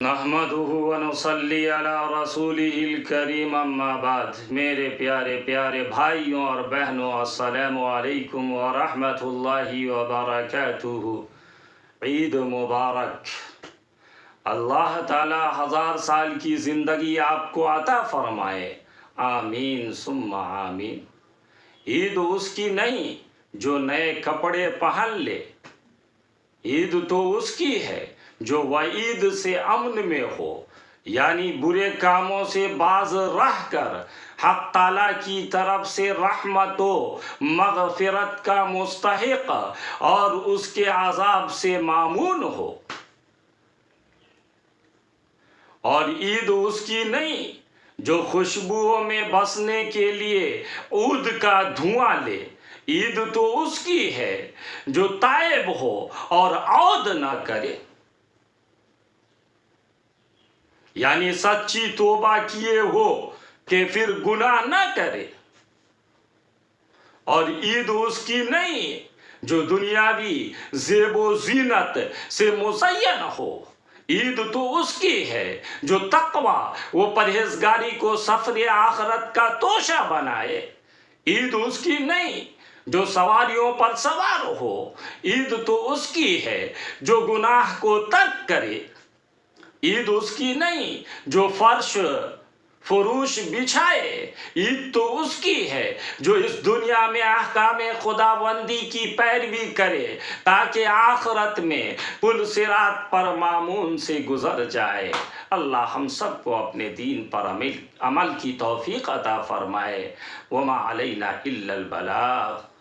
نحمدہ ونصلی علی رسولہ الکریم اما بعد۔ میرے پیارے پیارے بھائیوں اور بہنوں، السلام علیکم ورحمۃ اللہ وبرکاتہ۔ عید مبارک۔ اللہ تعالی 1000 سال کی زندگی آپ کو عطا فرمائے، آمین ثم آمین۔ عید اس کی نہیں جو نئے کپڑے پہن لے، عید تو اس کی ہے جو وعید سے امن میں ہو، یعنی برے کاموں سے باز رہ کر حق تعالیٰ کی طرف سے رحمت و مغفرت کا مستحق اور اس کے عذاب سے مامون ہو۔ اور عید اس کی نہیں جو خوشبوؤں میں بسنے کے لیے عود کا دھواں لے، عید تو اس کی ہے جو تائب ہو اور عود نہ کرے، یعنی سچی توبہ کیے ہو کہ پھر گناہ نہ کرے۔ اور عید اس کی نہیں جو دنیاوی زیب و زینت سے مزین ہو، عید تو اس کی ہے جو تقوی و پرہیزگاری کو سفر آخرت کا توشہ بنائے۔ عید اس کی نہیں جو سواریوں پر سوار ہو، عید تو اس کی ہے جو گناہ کو ترک کرے۔ عید اس کی نہیں جو فرش فروش بچھائے، عید تو اس کی ہے جو اس دنیا میں احکام خداوندی کی پیروی کرے تاکہ آخرت میں پل صراط پر مامون سے گزر جائے۔ اللہ ہم سب کو اپنے دین پر عمل کی توفیق عطا فرمائے۔ وما علینا الا البلاغ۔